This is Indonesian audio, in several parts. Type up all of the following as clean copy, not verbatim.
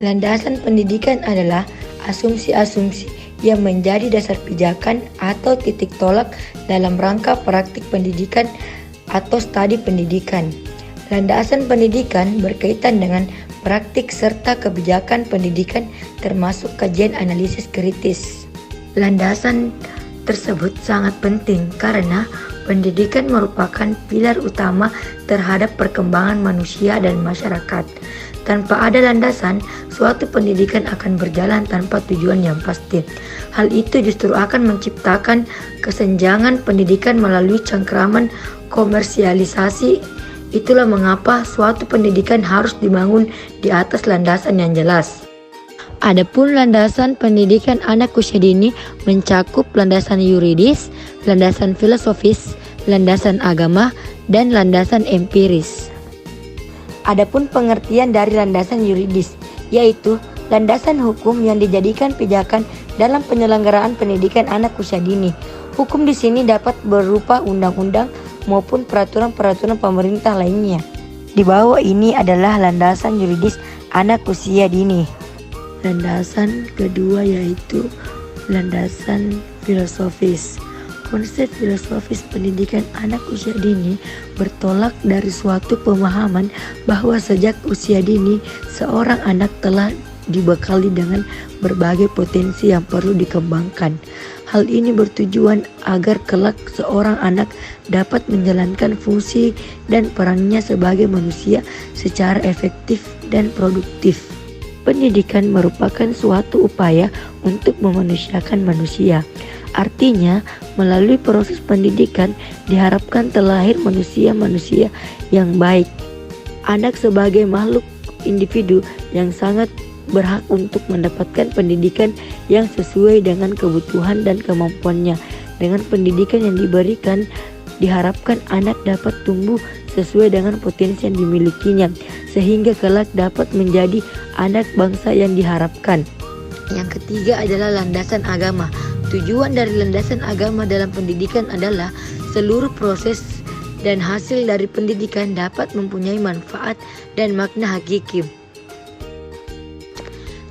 Landasan pendidikan adalah asumsi-asumsi yang menjadi dasar pijakan atau titik tolak dalam rangka praktik pendidikan atau studi pendidikan. Landasan pendidikan berkaitan dengan praktik serta kebijakan pendidikan termasuk kajian analisis kritis. Landasan tersebut sangat penting karena pendidikan merupakan pilar utama terhadap perkembangan manusia dan masyarakat. Tanpa ada landasan, suatu pendidikan akan berjalan tanpa tujuan yang pasti. Hal itu justru akan menciptakan kesenjangan pendidikan melalui cengkraman komersialisasi. Itulah mengapa suatu pendidikan harus dibangun di atas landasan yang jelas. Adapun landasan pendidikan anak usia dini mencakup landasan yuridis, landasan filosofis, landasan agama, dan landasan empiris. Adapun pengertian dari landasan yuridis, yaitu landasan hukum yang dijadikan pijakan dalam penyelenggaraan pendidikan anak usia dini. Hukum di sini dapat berupa undang-undang maupun peraturan-peraturan pemerintah lainnya. Di bawah ini adalah landasan yuridis anak usia dini. Landasan kedua yaitu landasan filosofis. Konsep filosofis pendidikan anak usia dini bertolak dari suatu pemahaman bahwa sejak usia dini seorang anak telah dibekali dengan berbagai potensi yang perlu dikembangkan. Hal ini bertujuan agar kelak seorang anak dapat menjalankan fungsi dan perannya sebagai manusia secara efektif dan produktif. Pendidikan merupakan suatu upaya untuk memanusiakan manusia. Artinya, melalui proses pendidikan diharapkan terlahir manusia-manusia yang baik. Anak sebagai makhluk individu yang sangat berhak untuk mendapatkan pendidikan yang sesuai dengan kebutuhan dan kemampuannya. Dengan pendidikan yang diberikan, diharapkan anak dapat tumbuh sesuai dengan potensi yang dimilikinya, sehingga kelak dapat menjadi anak bangsa yang diharapkan. Yang ketiga adalah landasan agama. Tujuan dari landasan agama dalam pendidikan adalah seluruh proses dan hasil dari pendidikan dapat mempunyai manfaat dan makna hakiki.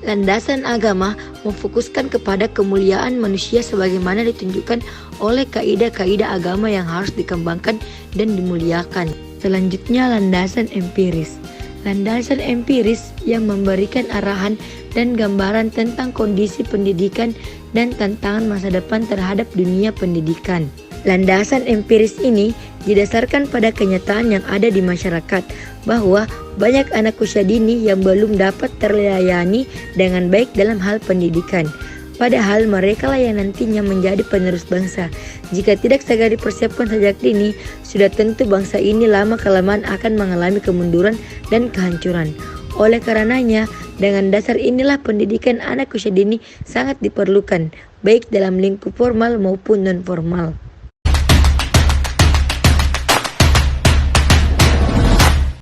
Landasan agama memfokuskan kepada kemuliaan manusia sebagaimana ditunjukkan oleh kaidah-kaidah agama yang harus dikembangkan dan dimuliakan. Selanjutnya landasan empiris. Landasan empiris yang memberikan arahan dan gambaran tentang kondisi pendidikan dan tantangan masa depan terhadap dunia pendidikan. Landasan empiris ini didasarkan pada kenyataan yang ada di masyarakat bahwa banyak anak usia dini yang belum dapat terlayani dengan baik dalam hal pendidikan. Padahal mereka lah yang nantinya menjadi penerus bangsa. Jika tidak segera dipersiapkan sejak dini, sudah tentu bangsa ini lama-kelamaan akan mengalami kemunduran dan kehancuran. Oleh karenanya, dengan dasar inilah pendidikan anak usia dini sangat diperlukan, baik dalam lingkup formal maupun non-formal.